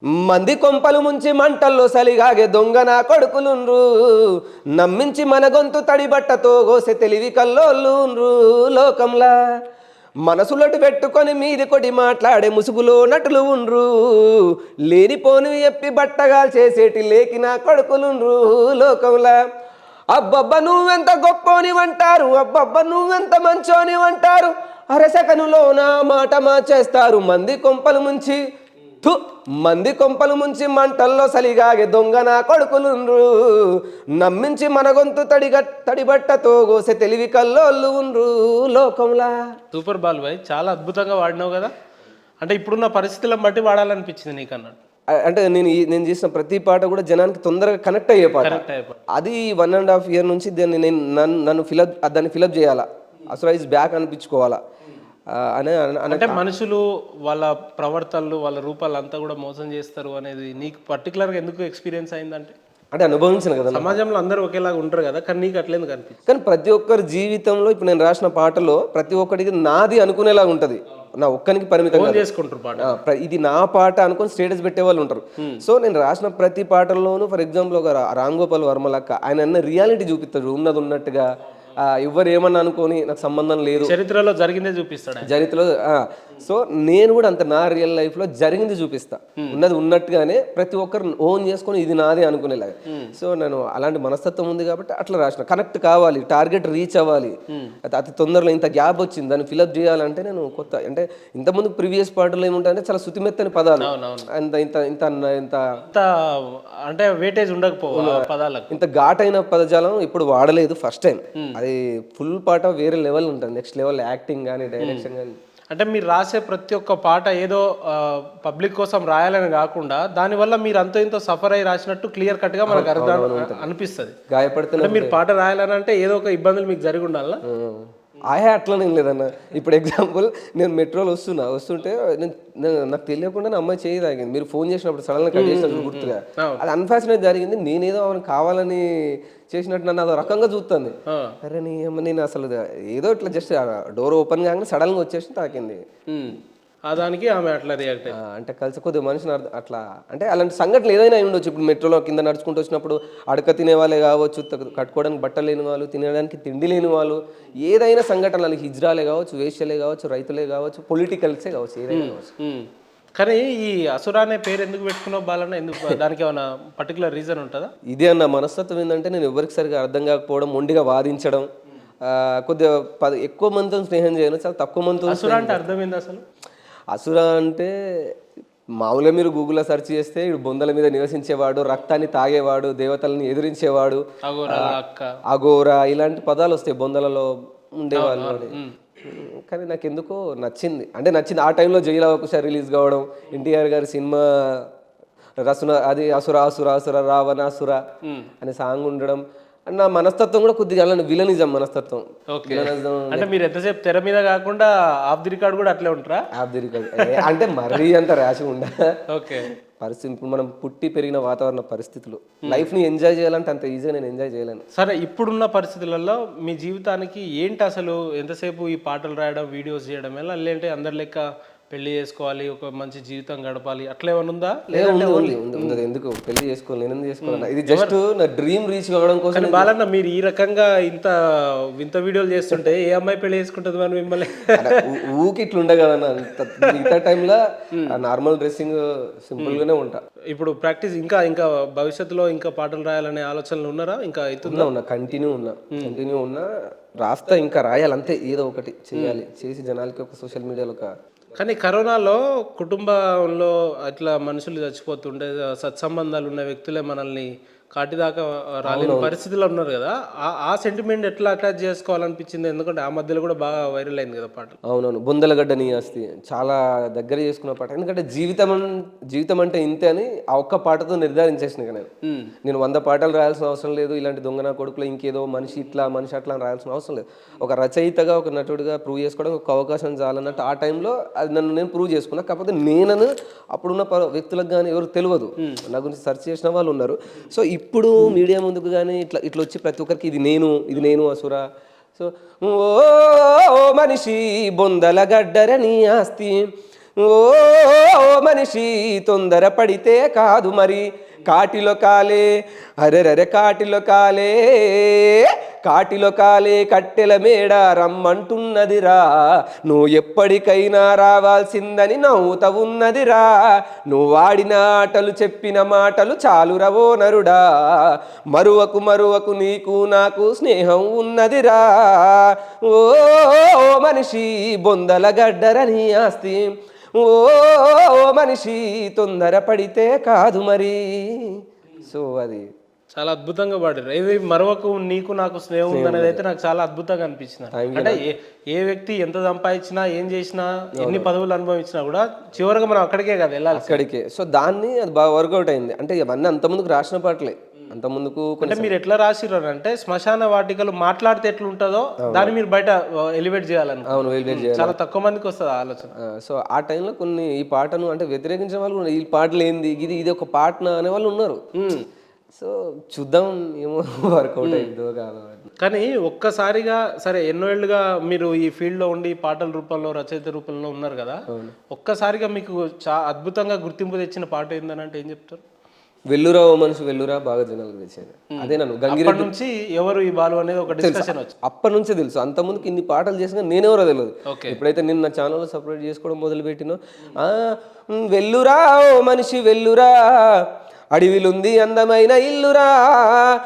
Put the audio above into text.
మంది కొంపలు ముంచి మంటల్లో సలిగాగే దొంగ నా కొడుకులుండ్రు నమ్మించి మన గొంతు తడిబట్టతో గోసె తెలివి కల్లోళ్ళుండ్రు లోకంలా మనసులటు పెట్టుకొని మీది కొడి మాట్లాడే ముసుగులో నటులు ఉండ్రు లేనిపోని ఎప్పి బట్టగాలు చేసేటి లేకి నా కొడుకులుండ్రు లోకంలా అబ్బబ్బ నువ్వెంత గొప్పోని అంటారు అబ్బబ్బ నువ్వెంత మంచోని అంటారు అరసకనులో నా మాట మార్చేస్తారు మంది కొంపలు ముంచి థు మంది కొంపలు ముంచి మంటల్లో సలిగాగే దొంగ నా కొడుకులుండ్రు నమ్మించి మన గొంతు తడిబట్టతో గోసె తెలివి కల్లోళ్ళు ఉండ్రు లోకంలా. సూపర్ బాల్ భాయ్, చాలా అద్భుతంగా వాడినావు కదా. అంటే ఇప్పుడున్న పరిస్థితులను బట్టి వాడాలనిపించింది నీకు అన్నట్టు. అంటే నేను చేసిన ప్రతి పాట కూడా జనానికి తొందరగా కనెక్ట్ అయ్యే పాట. అది 1.5 year నుంచి నన్ను దాన్ని ఫిలప్ చేయాలా, అసలు ఇస్ బ్యాక్ అనిపించుకోవాలా అంటే మనుషులు వాళ్ళ ప్రవర్తనలు వాళ్ళ రూపాలు అంతా కూడా మోసం చేస్తారు అనేది నీకు పర్టికులర్గా ఎందుకు ఎక్స్పీరియన్స్ అయిందంటే అంటే అనుభవించిన కదా. సమాజంలో అందరూ ఒకేలాగా ఉంటారు కదా, కానీ నీకు అట్లేదు కనిపిస్తుంది. కానీ ప్రతి ఒక్కరి జీవితంలో ఇప్పుడు నేను రాసిన పాటలో ప్రతి ఒక్కరికి నాది అనుకునేలాగా ఉంటుంది, నా ఒక్కరికి పరిమితం చేసుకుంటారు పాట. ఇది నా పాట అనుకుని స్టేటస్ పెట్టే వాళ్ళు ఉంటారు. సో నేను రాసిన ప్రతి పాటల్లోనూ ఫర్ ఎగ్జాంపుల్ ఒక రామ్ గోపాల్ వర్మ లక్క ఆయన అన్న రియాలిటీ చూపిస్తాడు, ఉన్నది ఉన్నట్టుగా. ఎవరు ఏమన్నా అనుకోని నాకు సంబంధం లేదు, చరిత్రలో జరిగిందే చూపిస్తాడు చరిత్రలో. సో నేను కూడా అంత నా రియల్ లైఫ్ లో జరిగింది చూపిస్తా, ఉన్నది ఉన్నట్టుగానే ప్రతి ఒక్కరు ఓన్ చేసుకొని ఇది నాదే అనుకునేలాగా. సో నేను అలాంటి మనస్తత్వం ఉంది కాబట్టి అట్లా రాసిన. కనెక్ట్ కావాలి, టార్గెట్ రీచ్ అవ్వాలి, అతి తొందరలో ఇంత గ్యాప్ వచ్చింది దాన్ని ఫిలప్ చేయాలంటే నేను కొత్త అంటే ఇంతకుముందు ప్రీవియస్ పాటలు ఏముంటాయంటే చాలా శుతిమెత్తని పదాలు, ఇంత ఇంత ఇంత ఇంత అంటే వేటేజ్ ఉండకపో పదాలకు, ఇంత ఘాటైన పదజాలం ఇప్పుడు వాడలేదు ఫస్ట్ టైం. అది ఫుల్ పాట వేరే లెవెల్ ఉంటుంది, నెక్స్ట్ లెవెల్ యాక్టింగ్ కానీ డైరెక్షన్ కానీ. అంటే మీరు రాసే ప్రతి ఒక్క పాట ఏదో పబ్లిక్ కోసం రాయాలని కాకుండా దానివల్ల మీరు అంత ఇంత సఫర్ అయ్యి రాసినట్టు క్లియర్ కట్ గా మనకు అర్థం అనిపిస్తుంది. గాయపడుతున్నా మీరు పాట రాయాలని అంటే ఏదో ఒక ఇబ్బందులు మీకు జరిగి ఉండాలా. అట్లనే లేదన్న. ఇప్పుడు ఎగ్జాంపుల్ నేను మెట్రోలో వస్తుంటే నాకు తెలియకుండా నా అమ్మాయి చేయి తాగింది, మీరు ఫోన్ చేసినప్పుడు సడన్గా కట్ చేసినప్పుడు గుర్తుగా. అది అన్ఫార్చునేట్ జరిగింది, నేనేదో ఆమెను కావాలని చేసినట్టు నన్ను అదో రకంగా చూస్తుంది. అరే నేను అసలు ఏదో ఇట్లా జస్ట్ డోర్ ఓపెన్ కాగానే సడన్గా వచ్చేసి తాకింది. దానికి ఆమె అట్లా రియాక్ట్ అంటే కలిసి కొద్దిగా మనిషిని అట్లా అంటే అలాంటి సంఘటనలు ఏదైనా అయి ఉండొచ్చు. ఇప్పుడు మెట్రోలో కింద నడుచుకుంటూ వచ్చినప్పుడు అడక తినే వాళ్ళే కావచ్చు, కట్టుకోవడానికి బట్టలు లేని వాళ్ళు, తినడానికి తిండి లేని వాళ్ళు, ఏదైనా సంఘటనలు హిజ్రాలే కావచ్చు, వేశ్యలే కావచ్చు, రైతులే కావచ్చు, పొలిటికల్సే కావచ్చు, ఏదైనా కావచ్చు. కానీ ఈ అసురా అనే పేరు ఎందుకు పెట్టుకున్నావు బాలన్న? ఎందుకు, దానికి ఏమైనా పర్టికులర్ రీజన్ ఉంటుందా? ఇదే అన్న మనస్తత్వం ఏంటంటే నేను ఎవరికి సరిగా అర్థం కాకపోవడం, మొండిగా వాదించడం, కొద్దిగా ఎక్కువ మందితో స్నేహం చేయను, చాలా తక్కువ మందితో. అసురా అంటే అర్థం ఏంది అసలు? అసుర అంటే మామూలుగా మీరు గూగుల్లో సెర్చ్ చేస్తే ఇప్పుడు బొందల మీద నివసించేవాడు, రక్తాన్ని తాగేవాడు, దేవతల్ని ఎదిరించేవాడు, అఘోరా ఇలాంటి పదాలు వస్తాయి బొందలలో ఉండేవాళ్ళు. కానీ నాకు ఎందుకో నచ్చింది. ఆ టైంలో జైలు అవకాశం రిలీజ్ కావడం, ఎన్టీఆర్ గారి సినిమా రసున అది అసుర అసుర అసుర రావణాసుర అనే సాంగ్ ఉండడం, నా మనస్తత్వం కూడా కొద్దిగా విలనిజం మనస్తత్వం. అంటే మీరు ఎంతసేపు తెర మీద కాకుండా ఆఫ్ ది రికార్డ్ కూడా అట్లే ఉంటారా? ఆఫ్ ది రికార్డ్ అంటే మరీ అంత ర్యాష్ ఉండ. ఓకే, పరిస్థితి ఇప్పుడు మనం పుట్టి పెరిగిన వాతావరణ పరిస్థితులు, లైఫ్ని ఎంజాయ్ చేయాలంటే అంత ఈజీగా నేను ఎంజాయ్ చేయలేను. సరే, ఇప్పుడున్న పరిస్థితులలో మీ జీవితానికి ఏంటి అసలు? ఎంతసేపు ఈ పాటలు రాయడం, వీడియోస్ చేయడం వల్ల, లేదంటే అందరి లెక్క పెళ్లి చేసుకోవాలి, ఒక మంచి జీవితం గడపాలి, అట్లా ఏమైనా ఉందా? ఎందుకు పెళ్లి చేసుకోవాలి, నేను చేసుకోవాలి, ఇది జస్ట్ నా డ్రీమ్ రీచ్ కావడం కోసం. బాలన్న, మీరు ఈ రకంగా ఇంత వీడియోలు చేస్తుంటే ఏ అమ్మాయి పెళ్లి చేసుకుంటుంది మరి మిమ్మల్ని? ఊకి ఇట్లా ఉండే కదన్న, మిగతా టైంలో నార్మల్ డ్రెస్సింగ్ సింపుల్ గానే ఉంటా. ఇప్పుడు ప్రాక్టీస్ ఇంకా భవిష్యత్తులో ఇంకా పాటలు రాయాలనే ఆలోచనలు ఉన్నారా? ఇంకా ఉన్నా కంటిన్యూ ఉన్నా రాస్తా, ఇంకా రాయాలి, అంతే ఏదో ఒకటి చేయాలి, చేసి జనాలకి ఒక సోషల్ మీడియాలో ఒక. కానీ కరోనాలో కుటుంబంలో అట్లా మనుషులు చచ్చిపోతుంటే సత్సంబంధాలు ఉన్న వ్యక్తులే మనల్ని కాటిదాకా రాలేని పరిస్థితిలో ఉన్నారు కదా, ఆ సెంటిమెంట్ ఎట్లా అటాచ్ చేసుకోవాలనిపించింది? ఎందుకంటే ఆ మధ్యలో కూడా బాగా వైరల్ అయింది కదా పాట. అవునవును, బొందలగడ్డ నీ ఆస్తి చాలా దగ్గర చేసుకున్న పాట. ఎందుకంటే జీవితం అంటే ఇంతే అని ఆ ఒక్క పాటతో నిర్ధారించేసిన నేను 100 పాటలు రాయాల్సిన అవసరం లేదు, ఇలాంటి దొంగన కొడుకులో ఇంకేదో మనిషి ఇట్లా మనిషి అట్లా రాయాల్సిన అవసరం లేదు. ఒక రచయితగా, ఒక నటుడిగా ప్రూవ్ చేసుకోవడం ఒక అవకాశం చాలన్నట్టు ఆ టైంలో అది నేను ప్రూవ్ చేసుకున్నా. కాకపోతే నేనను అప్పుడున్న వ్యక్తులకు కానీ ఎవరు తెలియదు, నా గురించి సెర్చ్ చేసిన వాళ్ళు ఉన్నారు. సో ఇప్పుడు మీడియా ముందుకు కానీ ఇట్లా వచ్చి ప్రతి ఒక్కరికి ఇది నేను అసుర. సో ఓ మనిషి బొందల గడ్డర నీ ఆస్తి, ఓ మనిషి తొందర పడితే కాదు మరి కాటిలో కాలే అరెరరె కాటిలో కాలే కాటిలో కాలే కట్టెల మేడ రమ్మంటున్నదిరా నువ్వు ఎప్పటికైనా రావాల్సిందని నవ్వుతా ఉన్నదిరా నువ్వు ఆడిన ఆటలు చెప్పిన మాటలు చాలు రవో నరుడా మరువకు మరువకు నీకు నాకు స్నేహం ఉన్నదిరా ఓ మనిషి బొందల గడ్డరని ఆస్తి ఓ మనిషి తొందర పడితే కాదు మరి సో అది చాలా అద్భుతంగా పాడారు. ఇది మరొక నీకు నాకు స్నేహం ఉందనేది అయితే నాకు చాలా అద్భుతంగా అనిపించింది. అంటే ఏ వ్యక్తి ఎంత సంపాదించినా ఏం చేసినా ఎన్ని పదవులు అనుభవించినా కూడా చివరిగా మనం అక్కడికే కదా వెళ్ళాలి. అక్కడికే. సో దాన్ని అది బాగా వర్కౌట్ అయింది. అంటే ఇవన్నీ అంత ముందుకు రాసిన పాటలే. అంత ముందుకు అంటే మీరు ఎట్లా రాసిర్రు అంటే శ్మశాన వాటికలు మాట్లాడితే ఎట్లుంటుందో దాన్ని మీరు బయట ఎలివేట్ చేయాలని. అవును, ఎలివేట్ చేయాలి. చాలా తక్కువ మందికి వస్తుంది ఆలోచన. సో ఆ టైంలో కొన్ని ఈ పాటను అంటే వ్యతిరేకించిన వాళ్ళు ఉన్నారు. ఈ పాటలు ఏంది ఇది ఒక పాటన అనే వాళ్ళు ఉన్నారు. సో చూద్దాం ఏమో వర్కౌట్ అయిందో కాదు. కానీ ఒక్కసారిగా సరే ఎన్నో ఏళ్ళుగా మీరు ఈ ఫీల్డ్లో ఉండి పాటల రూపంలో రచయిత రూపంలో ఉన్నారు కదా, ఒక్కసారిగా మీకు అద్భుతంగా గుర్తింపు తెచ్చిన పాట ఏందని అంటే ఏం చెప్తారు? వెల్లురా ఓ మనిషి వెల్లురా బాగా జనాలకు తెచ్చేది అదే. నన్ను గంగిరెడ్డి నుంచి ఎవరు ఈ బాలు అనేది ఒక డిస్కషన్ వచ్చింది. అప్పటి నుంచే తెలుసు. అంత ముందుకు ఇన్ని పాటలు చేసిన నేనెవరో తెలియదు. ఎప్పుడైతే నేను నా ఛానల్లో సపరేట్ చేసుకోవడం మొదలు పెట్టినో వెల్లురా ఓ మనిషి వెల్లురా అడవిలుంది అందమైన ఇల్లురా